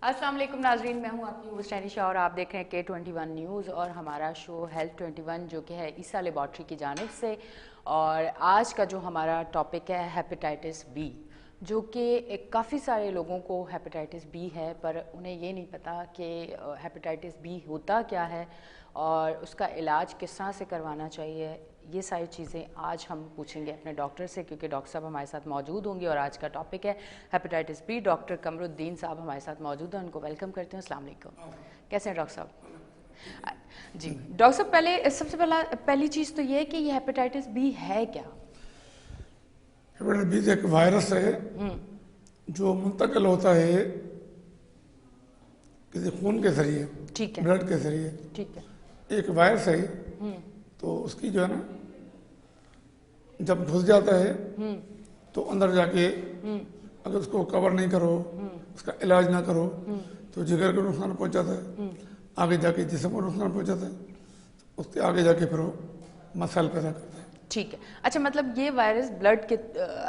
अस्सलाम वालेकुम नाजरीन, मैं हूं आपकी होस्ट शैनिशा और आप देख रहे हैं K21 न्यूज़ और हमारा शो हेल्थ 21 जो कि है ईसा लेबॉर्ट्री की जानिब से। और आज का जो हमारा टॉपिक है हेपेटाइटिस बी, जो कि काफ़ी सारे लोगों को हेपेटाइटिस बी है पर उन्हें ये नहीं पता कि हेपेटाइटिस बी होता क्या है और उसका इलाज किस तरह से करवाना चाहिए। ये सारी चीज़ें आज हम पूछेंगे अपने डॉक्टर से, क्योंकि डॉक्टर साहब हमारे साथ मौजूद होंगे और आज का टॉपिक है हेपेटाइटिस बी। डॉक्टर कमरुद्दीन साहब हमारे साथ मौजूद हैं, उनको वेलकम करते हैं। अस्सलाम वालेकुम, कैसे हैं डॉक्टर साहब? जी डॉक्टर साहब, सबसे पहली चीज़ तो ये है कि ये हेपेटाइटिस बी है क्या? हेपेटाइटिस बी एक वायरस है जो मुंतकिल होता है किसी खून के जरिए, ठीक है, ब्लड के जरिए। ठीक है। एक वायरस है, तो उसकी जो है ना, जब घुस जाता है तो अंदर जाके अगर उसको कवर नहीं करो, उसका इलाज ना करो, तो जिगर को नुकसान पहुंचाता है, आगे जाके जिस्म को नुकसान पहुंचाता है, उसके आगे जाके फिर वो मसाइल पैदा करता है। ठीक है, अच्छा, मतलब ये वायरस ब्लड के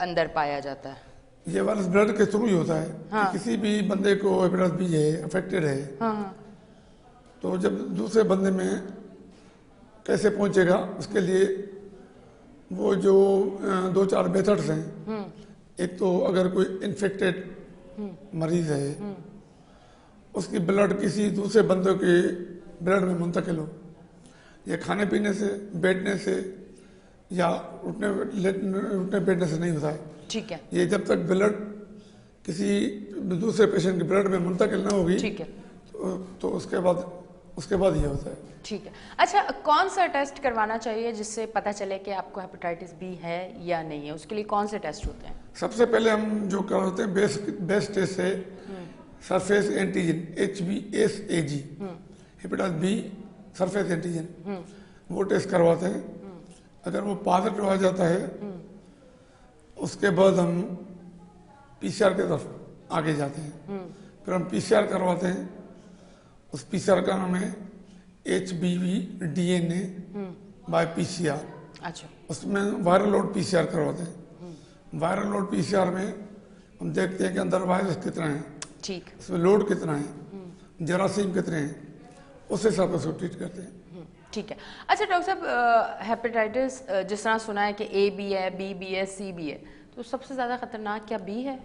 अंदर पाया जाता है? ये वायरस ब्लड के थ्रू ही होता है। हाँ। कि किसी भी बंदे को हेपेटाइटिस बी है, अफेक्टेड है, हाँ हाँ। तो जब दूसरे बंदे में कैसे पहुंचेगा, उसके लिए वो जो दो चार मेथड्स हैं। एक तो अगर कोई इन्फेक्टेड मरीज है, उसकी ब्लड किसी दूसरे बंदे के ब्लड में मुंतकिल हो, ये खाने पीने से, बैठने से या उठने बैठने से नहीं होता है। ठीक है, ये जब तक ब्लड किसी दूसरे पेशेंट के ब्लड में मुंतकिल ना होगी, ठीक है, तो उसके बाद ये होता है। ठीक है। अच्छा, कौन सा टेस्ट करवाना चाहिए जिससे पता चले कि आपको हेपेटाइटिस बी है या नहीं है? उसके लिए कौन से टेस्ट होते हैं? सबसे पहले हम जो करवाते हैं बेस्ट टेस्ट है surface antigen, HbSAg, hepatitis B surface antigen, वो टेस्ट करवाते हैं। अगर वो पॉजिटिव आ जाता है, उसके बाद हम PCR की तरफ आगे जाते हैं। फिर हम PCR करवाते हैं। उस PCR का नाम है HBV DNA बाय PCR। अच्छा, उसमें वायरल लोड PCR करवाते हैं। वायरल लोड PCR में हम देखते हैं कि अंदर वायरस कितना है, ठीक, उसमें लोड कितना है, जरासीम कितने हैं, उस हिसाब से उसको ट्रीट करते हैं। ठीक है। अच्छा डॉक्टर साहब, हेपेटाइटिस जिस तरह सुना है कि A भी है, B भी है, C भी है, तो सबसे ज़्यादा खतरनाक क्या B है?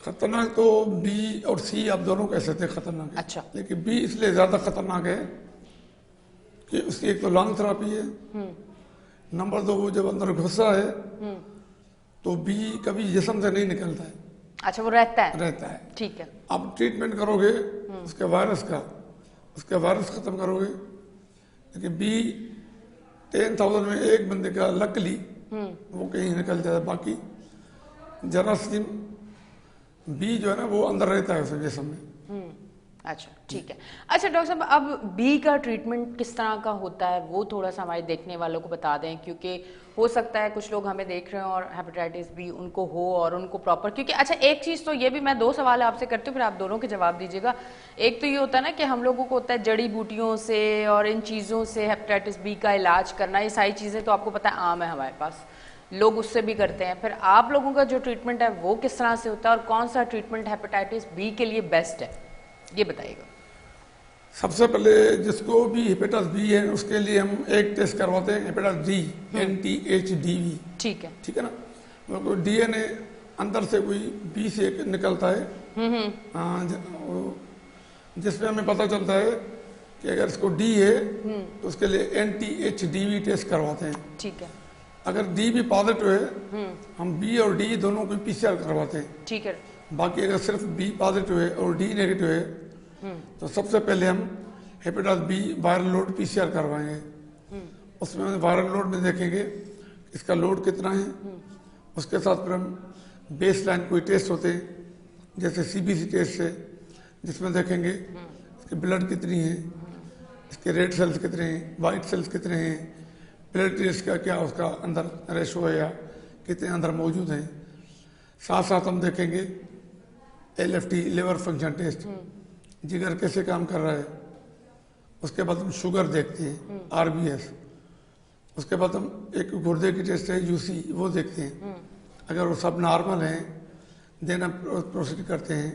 खतरनाक तो B और C आप दोनों कह सकते हैं खतरनाक है। अच्छा। लेकिन B इसलिए ज़्यादा खतरनाक है कि उसकी एक तो लॉन्ग थेरापी है, नंबर 2 वो जब अंदर घुसा है तो B कभी जिस्म से नहीं निकलता है। अच्छा, वो रहता है? ठीक है। आप ट्रीटमेंट करोगे उसके वायरस का, उसके वायरस खत्म करोगे, लेकिन B 10,000 में एक बंदे का लकली वो कहीं निकल जाता है। बाकी जरासीम B जो है ना, वो अंदर रहता है उसके जिस्म में। अच्छा, ठीक है। अच्छा डॉक्टर साहब, अब बी का ट्रीटमेंट किस तरह का होता है वो थोड़ा सा हमारे देखने वालों को बता दें, क्योंकि हो सकता है कुछ लोग हमें देख रहे हो और हेपेटाइटिस बी उनको हो और उनको प्रॉपर, क्योंकि अच्छा एक चीज़ तो ये भी, मैं 2 सवाल आपसे करती हूँ फिर आप दोनों के जवाब दीजिएगा। एक तो ये होता है ना कि हम लोगों को होता है जड़ी बूटियों से और इन चीज़ों से हेपेटाइटिस बी का इलाज करना, ये सारी चीज़ें तो आपको पता है आम है हमारे पास, लोग उससे भी करते हैं। फिर आप लोगों का जो ट्रीटमेंट है वो किस तरह से होता है और कौन सा ट्रीटमेंट हेपेटाइटिस बी के लिए बेस्ट है, ये बताइएगा। सबसे पहले जिसको भी हेपेटाइटिस बी है उसके लिए हम एक टेस्ट करवाते हैं, हेपेटाइटिस डी, NTHDV। ठीक है, ठीक है ना, मतलब DNA अंदर से कोई बी से निकलता है, जिसमें हमें पता चलता है कि अगर इसको डी है तो उसके लिए NTHDV टेस्ट करवाते हैं। ठीक है, अगर डी भी पॉजिटिव है, हम बी और डी दोनों को PCR करवाते हैं। ठीक है, बाकी अगर सिर्फ बी पॉजिटिव है और डी नेगेटिव है, तो सबसे पहले हम hepatitis B viral load PCR करवाएंगे। उसमें वायरल लोड में देखेंगे इसका लोड कितना है। उसके साथ फिर हम बेस लाइन कोई टेस्ट होते हैं, जैसे CBC टेस्ट है, जिसमें देखेंगे इसकी ब्लड कितनी है, इसके रेड सेल्स कितने हैं, वाइट सेल्स कितने हैं, प्लेटलेट्स का क्या उसका अंदर रेशो है या कितने अंदर मौजूद हैं। साथ साथ हम देखेंगे LFT, लिवर फंक्शन टेस्ट, जिगर कैसे काम कर रहा है। उसके बाद हम शुगर देखते हैं, RBS। उसके बाद हम एक गुर्दे की टेस्ट है UC, वो देखते हैं। अगर वो सब नॉर्मल हैं देन हम प्रोसीड करते हैं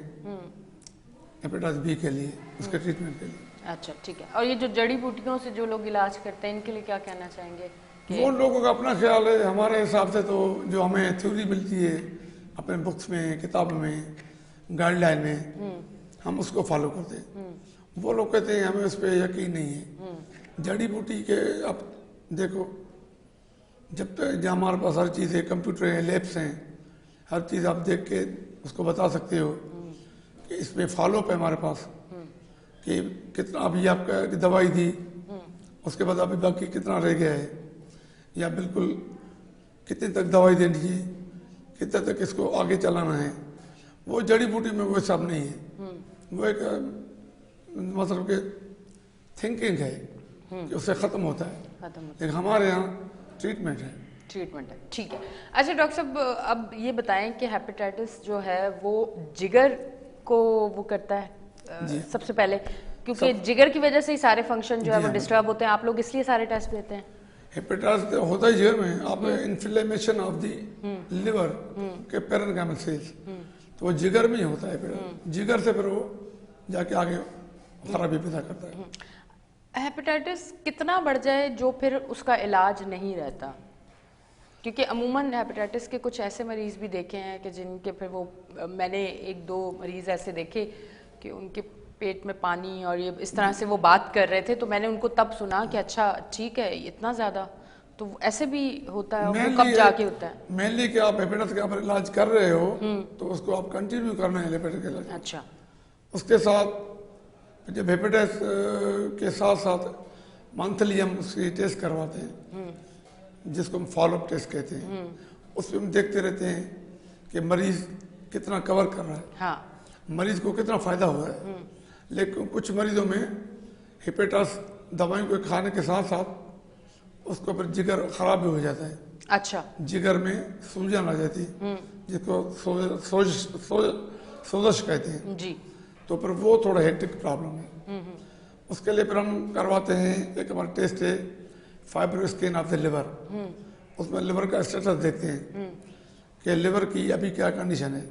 हेपेटाइटिस बी के लिए, उसके ट्रीटमेंट के लिए। अच्छा, ठीक है। और ये जो जड़ी बूटियों से जो लोग इलाज करते हैं, इनके लिए क्या कहना चाहेंगे? वो लोगों का अपना ख्याल है। हमारे हिसाब से तो जो हमें थ्योरी मिलती है अपने बुक्स में, किताब में, गाइडलाइन में, हम उसको फॉलो करते हैं। वो लोग कहते हैं हमें उस पर यकीन नहीं है। जड़ी बूटी के आप देखो, जब तक जहाँ हमारे पास हर चीज़ है, कंप्यूटर है, लैब्स हैं, हर चीज़ आप देख के उसको बता सकते हो कि इसमें फॉलोअप है हमारे पास कि कितना अभी आपका दवाई दी, उसके बाद अभी बाकी कितना रह गया है, या बिल्कुल कितने तक दवाई देनी है, कितने तक इसको आगे चलाना है। वो जड़ी बूटी में वो सब नहीं है। वो एक मतलब कि थिंकिंग है कि उससे ख़त्म होता है, लेकिन हमारे यहाँ ट्रीटमेंट है। ट्रीटमेंट है, ठीक है। अच्छा डॉक्टर साहब, अब ये बताएं कि हेपेटाइटिस जो है वो जिगर को वो करता है सबसे पहले, क्योंकि जिगर की वजह से ही सारे फंक्शन जो है वो डिस्टर्ब होते हैं। आप लोग इसलिए सारे टेस्ट लेते हैं? हेपेटाइटिस होता है जिगर में, आप इन्फ्लेमेशन ऑफ द लिवर के पेरेन्काइमल सेल्स, तो वो जिगर में ही होता है। जिगर से फिर वो जाके आगे खराबी पैदा करता है। हेपेटाइटिस कितना बढ़ जाए जो फिर उसका इलाज नहीं रहता? क्योंकि अमूमन हेपेटाइटिस के कुछ ऐसे मरीज़ भी देखे हैं कि जिनके फिर वो, मैंने एक दो मरीज़ ऐसे देखे कि उनके पेट में पानी और ये इस तरह से वो बात कर रहे थे, तो मैंने उनको तब सुना कि अच्छा ठीक है, इतना ज़्यादा तो ऐसे भी होता है। वो कब जाके होता है? मेनली कि आप हेपेटाइटिस का इलाज कर रहे हो तो उसको आप कंटिन्यू करना है हेपेटाइटिस का इलाज। अच्छा। उसके साथ जब हेपेटाइटिस के साथ साथ मंथली हम उसकी टेस्ट करवाते हैं, जिसको हम फॉलोअप टेस्ट कहते हैं। उसमें हम देखते रहते हैं कि मरीज कितना कवर कर रहा है, हाँ, मरीज को कितना फायदा हुआ है। लेकिन कुछ मरीजों में हेपेटाइटिस दवाई को खाने के साथ साथ उसको फिर जिगर खराब भी हो जाता है। अच्छा। जिगर में सूजन आ जाती है, जिसको सोजश कहते हैं जी। तो फिर वो थोड़ा हेक्टिक प्रॉब्लम है। उसके लिए फिर हम करवाते हैं, एक हमारा टेस्ट है fibro scan of the liver. उसमें लिवर का स्टेटस देखते हैं कि लिवर की अभी क्या कंडीशन है,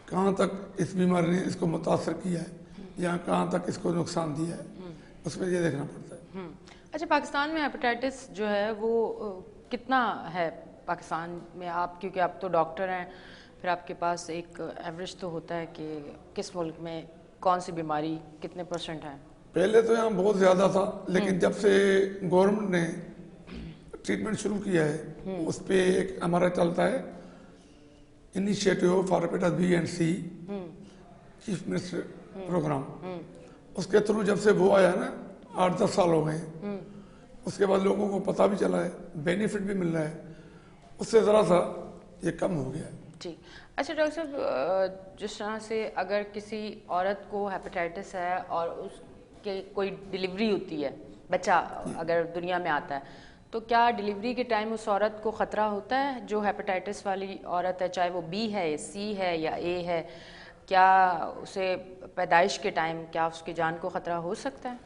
कहाँ तक इस बीमारी ने इसको मुतासर किया है या कहाँ तक इसको नुकसान दिया है, उसमें ये देखना पड़ता है। अच्छा, पाकिस्तान में हेपेटाइटिस जो है वो कितना है पाकिस्तान में? आप क्योंकि आप तो डॉक्टर हैं, फिर आपके पास एक एवरेज तो होता है कि किस मुल्क में कौन सी बीमारी कितने % है? पहले तो यहाँ बहुत ज़्यादा था, लेकिन जब से गवर्नमेंट ने ट्रीटमेंट शुरू किया है, उस पर एक हमारा चलता है initiative for hepatitis B and C, chief minister programme. उसके थ्रू जब से वो आया ना, 8-10 साल हो गए, उसके बाद लोगों को पता भी चला है, बेनिफिट भी मिल रहा है, उससे ज़रा सा ये कम हो गया है। जी। अच्छा डॉक्टर साहब, जिस तरह से अगर किसी औरत को हेपेटाइटिस है और उसके कोई डिलीवरी होती है, बच्चा अगर दुनिया में आता है, तो क्या डिलीवरी के टाइम उस औरत को ख़तरा होता है? जो हेपेटाइटिस वाली औरत है, चाहे वो बी है, सी है या ए है, क्या उसे पैदाइश के टाइम क्या उसकी जान को ख़तरा हो सकता है?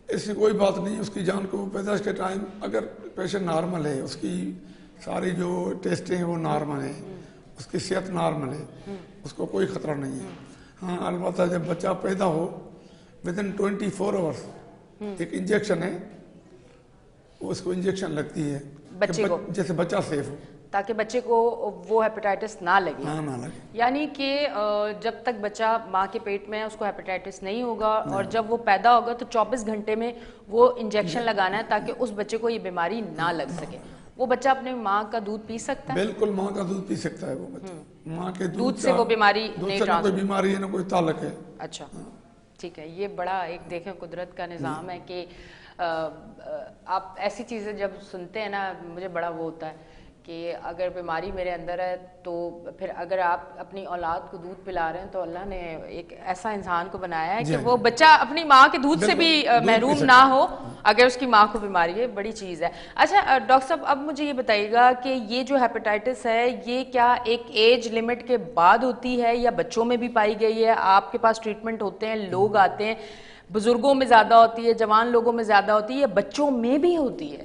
ऐसी कोई बात नहीं। उसकी जान को पैदाइश के टाइम अगर पेशेंट नॉर्मल है, उसकी सारी जो टेस्टें हैं वो नॉर्मल है, उसकी सेहत नॉर्मल है, उसको कोई ख़तरा नहीं है। हाँ, अलबत्ता जब बच्चा पैदा हो विदिन 24 आवर्स एक इंजेक्शन है, उसको इंजेक्शन लगती है बच्चे को, जैसे बच्चा सेफ हो, ताकि बच्चे को वो हेपेटाइटिस ना लगे। हाँ, ना लगे। यानी कि जब तक बच्चा माँ के पेट में है उसको हेपेटाइटिस नहीं होगा, और जब वो पैदा होगा तो 24 घंटे में वो इंजेक्शन लगाना है ताकि उस बच्चे को ये बीमारी ना लग सके। वो बच्चा अपने माँ का दूध पी सकता है? बिल्कुल, माँ का दूध पी सकता है वो बच्चा। माँ के दूध से वो बीमारी नहीं कोई बीमारी है ना, कोई ताल्लुक है। अच्छा, ठीक है। ये बड़ा एक देखें कुदरत का निज़ाम है कि आप ऐसी चीज़ें जब सुनते हैं ना, मुझे बड़ा वो होता है कि अगर बीमारी मेरे अंदर है तो फिर अगर आप अपनी औलाद को दूध पिला रहे हैं तो अल्लाह ने एक ऐसा इंसान को बनाया है कि वो बच्चा अपनी माँ के दूध से भी महरूम ना हो अगर उसकी माँ को बीमारी है। बड़ी चीज़ है। अच्छा डॉक्टर साहब, अब मुझे ये बताइएगा कि ये जो हेपेटाइटिस है ये क्या एक एज लिमिट के बाद होती है या बच्चों में भी पाई गई है? आपके पास ट्रीटमेंट होते हैं, लोग आते हैं, बुजुर्गों में ज़्यादा होती है, जवान लोगों में ज़्यादा होती है, या बच्चों में भी होती है?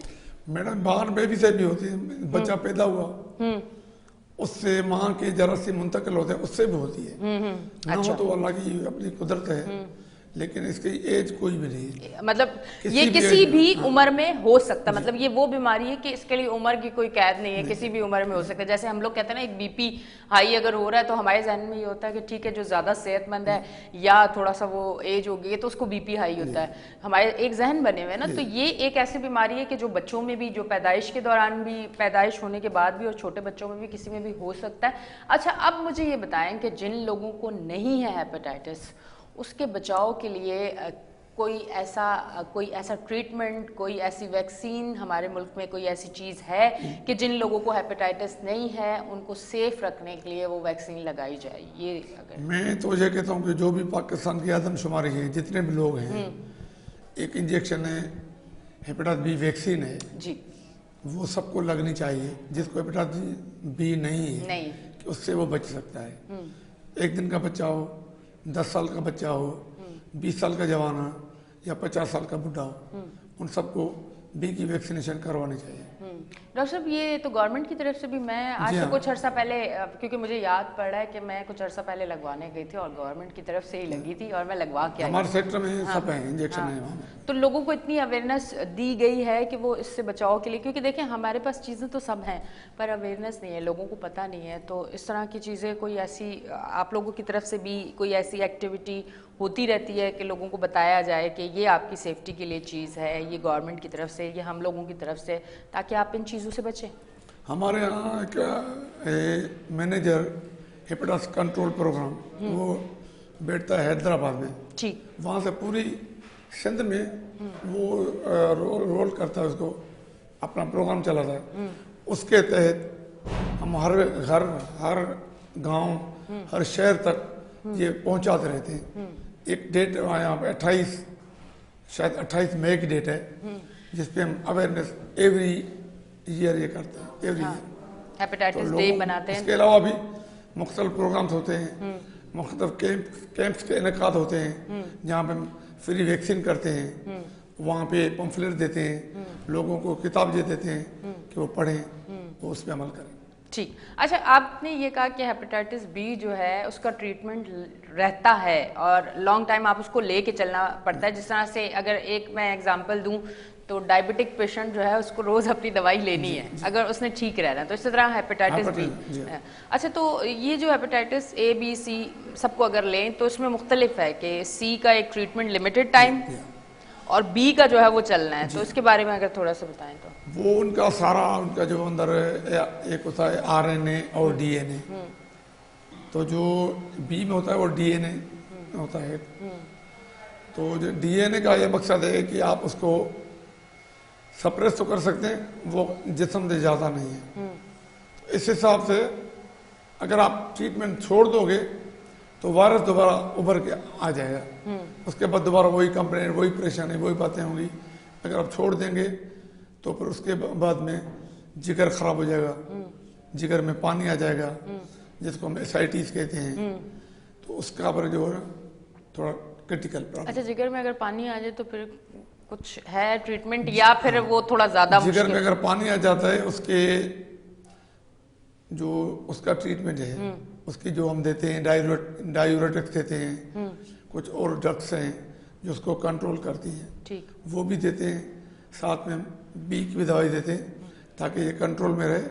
मैडम, बाहर बेबी से भी होती है। बच्चा पैदा हुआ उससे माँ के जरासीम मुंतकिल होते हैं, उससे भी होती है। ना अच्छा। हो तो अल्लाह की अपनी कुदरत है, लेकिन इसकी एज कोई भी नहीं है। मतलब ये किसी भी किसी एज में, भी हाँ। उम्र में हो सकता है, मतलब ये वो बीमारी है कि इसके लिए उम्र की कोई कैद नहीं है, किसी भी उम्र में हो सकता है। जैसे हम लोग कहते हैं ना, एक बीपी हाई अगर हो रहा है तो हमारे जहन में ये होता है कि ठीक है, जो ज़्यादा सेहतमंद है या थोड़ा सा वो एज हो गई है तो उसको बीपी हाई होता है, हमारे एक जहन बने हुए हैं ना। तो ये एक ऐसी बीमारी है कि जो बच्चों में भी, जो पैदाइश के दौरान भी, पैदाइश होने के बाद भी, और छोटे बच्चों में भी, किसी में भी हो सकता है। अच्छा, अब मुझे ये बताएं कि जिन लोगों को नहीं है हेपेटाइटिस, उसके बचाव के लिए कोई ऐसा ट्रीटमेंट, कोई ऐसी वैक्सीन हमारे मुल्क में, कोई ऐसी चीज़ है कि जिन लोगों को हेपेटाइटिस नहीं है उनको सेफ रखने के लिए वो वैक्सीन लगाई जाए? ये अगर मैं तो ये कहता हूँ कि जो भी पाकिस्तान की आदमशुमारी है, जितने भी लोग हैं, एक इंजेक्शन है, हेपेटाइटिस बी वैक्सीन है जी, वो सबको लगनी चाहिए। जिसको हेपेटाइटिस बी नहीं है नहीं, कि उससे वो बच सकता है। एक दिन का बच्चा हो, 10 साल का बच्चा हो, 20 साल का जवान हो या 50 साल का बुढ़ा हो, उन सबको बी की वैक्सीनेशन करवानी चाहिए। डॉक्टर साहब, ये तो गवर्नमेंट की तरफ से भी, मैं आज जी से हाँ। कुछ अर्सा पहले, क्योंकि मुझे याद पड़ रहा है कि मैं कुछ अर्सा पहले लगवाने गई थी और गवर्नमेंट की तरफ से ही लगी थी और मैं लगवा के आई। हमारे सेक्टर में सब है, इंजेक्शन हाँ। है वहाँ। तो लोगों को इतनी अवेयरनेस दी गई है कि वो इससे बचाव के लिए, क्योंकि देखें हमारे पास चीज़ें तो सब हैं पर अवेयरनेस नहीं है, लोगों को पता नहीं है। तो इस तरह की चीज़ें, कोई ऐसी आप लोगों की तरफ से भी कोई ऐसी एक्टिविटी होती रहती है कि लोगों को बताया जाए कि ये आपकी सेफ्टी के लिए चीज़ है, ये गवर्नमेंट की तरफ से, ये हम लोगों की तरफ से, ताकि आप इन चीज़ों से बचें? हमारे यहाँ एक मैनेजर हेपेटाइटिस कंट्रोल प्रोग्राम, वो बैठता है हैदराबाद में। ठीक। वहाँ से पूरी सिंध में वो रोल करता है, उसको अपना प्रोग्राम चलाता है। उसके तहत हम हर घर, हर गांव, हर शहर तक ये पहुंचाते रहते हैं। एक डेट यहाँ पे 28, शायद 28 मई की डेट है, जिसपे हम अवेयरनेस एवरी ईयर ये करते हैं, एवरी ईयर हेपेटाइटिस डे बनाते हैं। इसके अलावा भी मुख्तलिफ प्रोग्राम्स होते हैं, मुख्तलिफ कैंप्स के इनेकाद होते हैं जहाँ पे हम फ्री वैक्सीन करते हैं। वहाँ पे पम्फलेट देते हैं, लोगों को किताब दे देते हैं कि वो पढ़ें, वो उस पर अमल करें। ठीक। अच्छा, आपने ये कहा कि हेपेटाइटिस बी जो है उसका ट्रीटमेंट रहता है और लॉन्ग टाइम आप उसको लेके चलना पड़ता है। जिस तरह से अगर एक मैं एग्जांपल दूं तो डायबिटिक पेशेंट जो है उसको रोज़ अपनी दवाई लेनी है अगर उसने ठीक रहना है, तो इसी तरह हेपेटाइटिस बी। अच्छा, तो ये जो हेपेटाइटिस ए बी सी सबको अगर लें तो इसमें मुख्तलिफ है कि सी का एक ट्रीटमेंट लिमिटेड टाइम और बी का जो है वो चलना है, तो इसके बारे में अगर थोड़ा सा बताएं तो। वो उनका सारा, उनका जो अंदर एक होता है आरएनए और डीएनए, तो जो बी में होता है वो डीएनए होता है। तो जो डीएनए का ये मकसद है कि आप उसको सप्रेस तो कर सकते हैं, वो जिस्म से ज़्यादा नहीं है। तो इस हिसाब से अगर आप ट्रीटमेंट छोड़ दोगे तो वायरस दोबारा उभर के आ जाएगा, उसके बाद दोबारा वही कंप्लेंट, वही परेशानी, वही बातें होंगी। अगर आप छोड़ देंगे तो फिर उसके बाद में जिगर खराब हो जाएगा, जिगर में पानी आ जाएगा, जिसको हम एसाइटिस कहते हैं। तो उसका पर जो है थोड़ा क्रिटिकल प्रॉब्लम। अच्छा, जिगर में अगर पानी आ जाए तो फिर कुछ है ट्रीटमेंट या फिर वो थोड़ा ज्यादा जिगर में अगर पानी आ जाता है, उसके जो उसका ट्रीटमेंट है, उसकी जो हम देते हैं डायूरेटिक्स देते हैं, कुछ और ड्रग्स हैं जो उसको कंट्रोल करती हैं, ठीक, वो भी देते हैं। साथ में बी की भी दवाई देते हैं ताकि ये कंट्रोल में रहे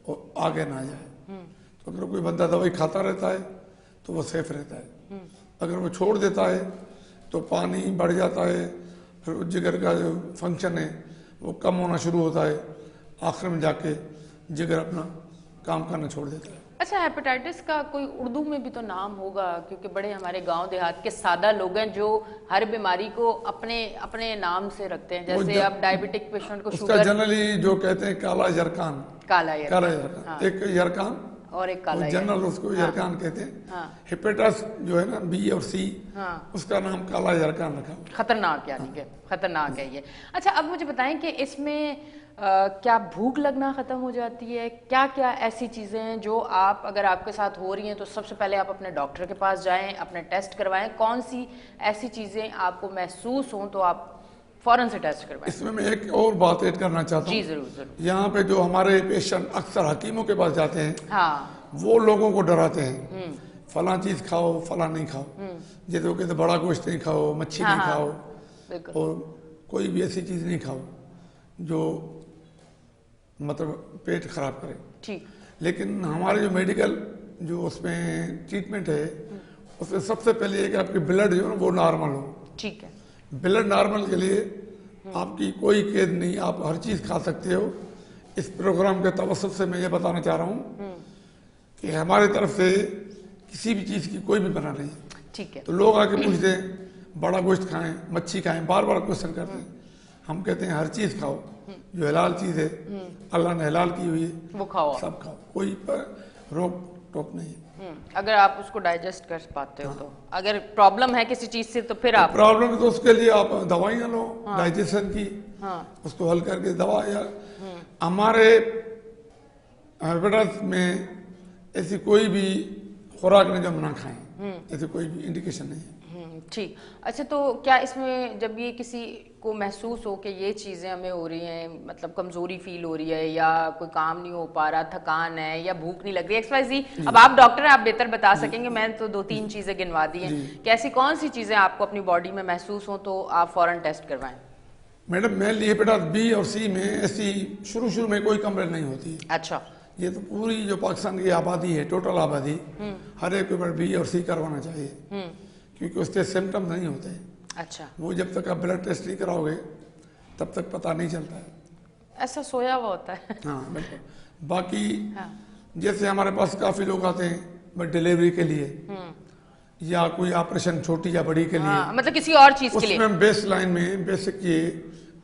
और आगे ना जाए। तो अगर कोई बंदा दवाई खाता रहता है तो वो सेफ रहता है। अगर वो छोड़ देता है तो पानी बढ़ जाता है, फिर जिगर का जो फंक्शन है वो कम होना शुरू होता है, आखिर में जाके जिगर अपना काम करना छोड़ देता है। अच्छा, हेपेटाइटिस का कोई उर्दू में भी तो नाम होगा, क्योंकि बड़े हमारे गांव देहात के सादा लोग हैं जो हर बीमारी को अपने अपने नाम से रखते हैं। जैसे अब डायबिटिक पेशेंट को शुगर, जनरली जो कहते हैं काला यरकान, काला यरकान, हाँ। एक यरकान और एक काला जनरल उसको यरकान कहते हैं। हेपेटाइटिस जो है ना बी और सी, उसका नाम काला यरकान रखा। खतरनाक, यानी कि खतरनाक है ये। अच्छा, अब मुझे बताएं कि इसमें क्या भूख लगना ख़त्म हो जाती है? क्या क्या ऐसी चीज़ें हैं जो आप, अगर आपके साथ हो रही हैं तो सबसे पहले आप अपने डॉक्टर के पास जाएं, अपने टेस्ट करवाएं? कौन सी ऐसी चीज़ें आपको महसूस हों तो आप फौरन से टेस्ट करवाएं। इसमें मैं एक और बात ऐड करना चाहता जी हूँ। जरूर जरूर। यहाँ पे जो हमारे पेशेंट अक्सर हकीमों के पास जाते हैं, हाँ। वो लोगों को डराते हैं, फला चीज खाओ, फला नहीं खाओ, जैसे वो कहते बड़ा गोश्त नहीं खाओ, मच्छी हाँ, नहीं हाँ, खाओ, बिल्कुल। और कोई भी ऐसी चीज नहीं खाओ जो मतलब पेट खराब करे। ठीक। लेकिन हमारे जो मेडिकल जो उसमें ट्रीटमेंट है, उसमें सबसे पहले एक आपकी ब्लड जो है ना वो नॉर्मल हो। ठीक है। ब्लड नॉर्मल के लिए आपकी कोई कैद नहीं, आप हर चीज खा सकते हो। इस प्रोग्राम के तवज्जुह से मैं ये बताना चाह रहा हूँ कि हमारे तरफ से किसी भी चीज की कोई भी मना नहीं है। ठीक है। तो लोग आके पूछते हैं बड़ा गोश्त खाएं, मच्छी खाएं, बार बार क्वेश्चन करते हैं। हम कहते हैं हर चीज खाओ, जो हलाल चीज है, अल्लाह ने हलाल की हुई है, वो खाओ आप। सब खाओ, कोई रोक टोक नहीं है। अगर आप उसको डाइजेस्ट कर पाते हो तो। अगर प्रॉब्लम है किसी चीज से तो फिर आप प्रॉब्लम है तो उसके लिए आप दवाइयाँ लो, डाइजेशन की, हाँ। उसको हल करके दवा। या हमारे हेपेटाइटिस में ऐसी कोई भी खुराक नहीं जो हम ना खाएं, ऐसी कोई भी इंडिकेशन नहीं है। ठीक। अच्छा, तो क्या इसमें जब ये किसी को महसूस हो कि ये चीज़ें हमें हो रही हैं, मतलब कमज़ोरी फील हो रही है या कोई काम नहीं हो पा रहा, थकान है या भूख नहीं लग रही, XYZ, अब आप डॉक्टर हैं, आप बेहतर बता सकेंगे, मैं तो 2-3 चीज़ें गिनवा दी हैं कि ऐसी कौन सी चीज़ें आपको अपनी बॉडी में महसूस हो तो आप फ़ौरन टेस्ट करवाएं। मैडम मेनली हेपेटाइटिस बी और सी में ऐसी शुरू में कोई कंप्लेंट नहीं होती है। अच्छा। ये तो पूरी जो पाकिस्तान की आबादी है, टोटल आबादी, हर एक को बी और सी करवाना चाहिए, क्योंकि उसके सिम्टम्स नहीं होते हैं। अच्छा। वो जब तक आप ब्लड टेस्ट नहीं कराओगे तब तक पता नहीं चलता है। ऐसा सोया हुआ होता है। हाँ बिल्कुल। बाकी हाँ। जैसे हमारे पास काफी लोग आते हैं बट डिलीवरी के लिए या कोई ऑपरेशन छोटी या बड़ी के लिए, हाँ, मतलब किसी और चीज के लिए, उसमें बेस लाइन में बेसिक ये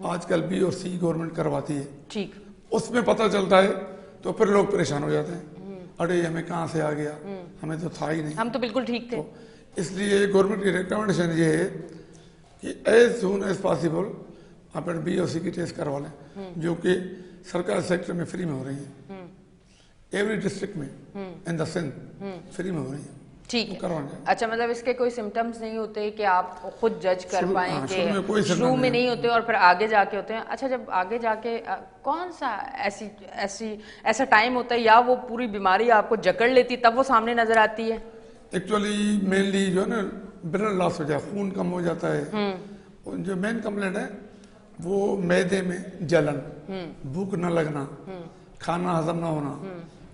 आजकल बी और सी गवर्नमेंट करवाती है। ठीक। उसमें पता चलता है तो फिर लोग परेशान हो जाते हैं, अरे हमें कहाँ से आ गया, हमें तो था ही नहीं, हम तो बिल्कुल ठीक थे। तो इसलिए गवर्नमेंट की रिकमेंडेशन ये है कि एज सून एज पॉसिबल आप बी और सी की टेस्ट करवा लें, जो कि सरकारी सेक्टर में फ्री में हो रही है, एवरी डिस्ट्रिक्ट में इन द सिंध फ्री में हो रही है। ठीक है। करवाना। अच्छा, मतलब इसके कोई सिम्टम्स नहीं होते कि आप खुद जज कर पाएं कि शुरू में नहीं होते और फिर आगे जाके होते हैं। अच्छा, जब आगे जाके कौन सा ऐसा टाइम होता है या वो पूरी बीमारी आपको जकड़ लेती तब वो सामने नजर आती है? एक्चुअली मेनली जो है ना ब्लड लॉस हो जाए, खून कम हो जाता है। और जो मेन कंप्लेंट है वो मैदे में जलन, भूख न लगना, खाना हजम ना होना,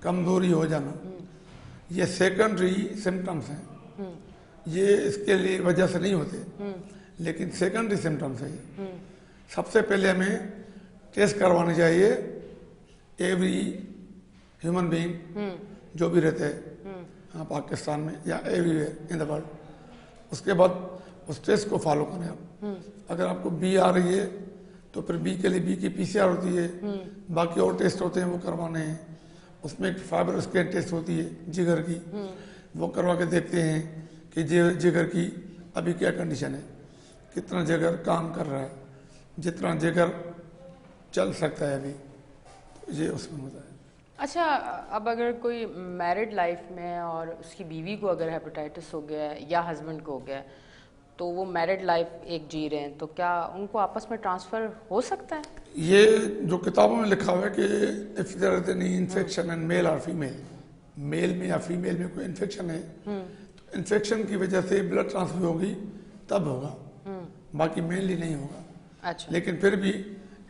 कमजोरी हो जाना, ये सेकेंडरी सिम्टम्स हैं। ये इसके लिए वजह से नहीं होते, लेकिन सेकेंडरी सिम्टम्स है ये। सबसे पहले हमें टेस्ट करवानी चाहिए एवरी ह्यूमन बीइंग जो भी रहते हैं हाँ पाकिस्तान में या एवरीवेयर इन द वर्ल्ड। उसके बाद उस टेस्ट को फॉलो करें आप। अगर आपको बी आ रही है तो फिर बी के लिए बी की PCR होती है, बाकी और टेस्ट होते हैं वो करवाने हैं। उसमें एक फाइबर स्कैन टेस्ट होती है जिगर की, वो करवा के देखते हैं कि जिगर की अभी क्या कंडीशन है, कितना जिगर काम कर रहा है, जितना जिगर चल सकता है अभी, तो ये उसमें होता है। अच्छा, अब अगर कोई मैरिड लाइफ में और उसकी बीवी को अगर हेपेटाइटिस हो गया है या हस्बैंड को हो गया है तो वो मैरिड लाइफ एक जी रहे हैं, तो क्या उनको आपस में ट्रांसफ़र हो सकता है? ये जो किताबों में लिखा हुआ है कि if there is any infection in male और फीमेल, मेल में या फीमेल में कोई इन्फेक्शन है तो इन्फेक्शन की वजह से ब्लड ट्रांसफर होगी तब होगा, बाकी मेनली नहीं होगा। अच्छा। लेकिन फिर भी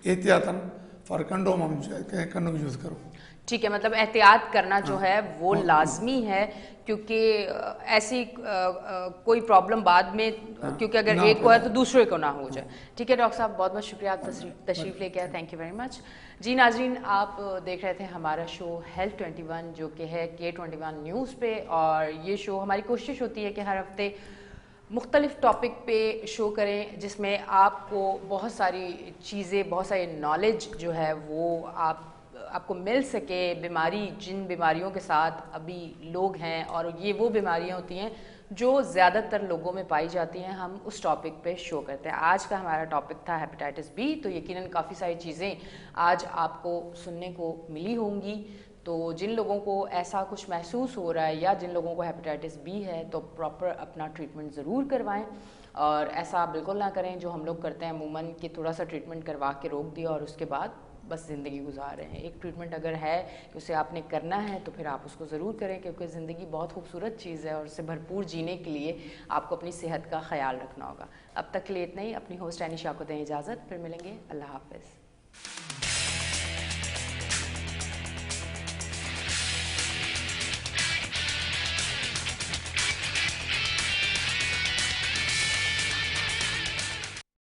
एहतियातन फॉर कंडोम हम कंडोम यूज करो। ठीक है, मतलब एहतियात करना जो है वो लाजमी है, क्योंकि ऐसी कोई प्रॉब्लम बाद में क्योंकि अगर एक को है तो दूसरे को ना हो जाए। ठीक है डॉक्टर साहब, बहुत बहुत शुक्रिया, आप तशरीफ लेके आए, थैंक यू वेरी मच। जी नाजरीन, आप देख रहे थे हमारा शो हेल्थ 21 जो कि है K21 न्यूज़ पे, और ये शो हमारी कोशिश होती है कि हर हफ्ते मुख्तलिफ टॉपिक पे शो करें जिसमें आपको बहुत सारी चीज़ें, बहुत सारी नॉलेज जो है वो आपको मिल सके। जिन बीमारियों के साथ अभी लोग हैं, और ये वो बीमारियां होती हैं जो ज़्यादातर लोगों में पाई जाती हैं, हम उस टॉपिक पे शो करते हैं। आज का हमारा टॉपिक था हेपेटाइटिस बी, तो यकीनन काफ़ी सारी चीज़ें आज आपको सुनने को मिली होंगी। तो जिन लोगों को ऐसा कुछ महसूस हो रहा है या जिन लोगों को हेपेटाइटिस बी है तो प्रॉपर अपना ट्रीटमेंट ज़रूर करवाएं। और ऐसा बिल्कुल ना करें जो हम लोग करते हैं अमूमन कि थोड़ा सा ट्रीटमेंट करवा के रोक दिया और उसके बाद बस ज़िंदगी गुजार रहे हैं। एक ट्रीटमेंट अगर है कि उसे आपने करना है तो फिर आप उसको ज़रूर करें, क्योंकि ज़िंदगी बहुत खूबसूरत चीज़ है और उसे भरपूर जीने के लिए आपको अपनी सेहत का ख्याल रखना होगा। अब तक के लिए इतना ही। अपनी होस्ट एनिशा को दें इजाज़त, फिर मिलेंगे। अल्लाह हाफ़िज़।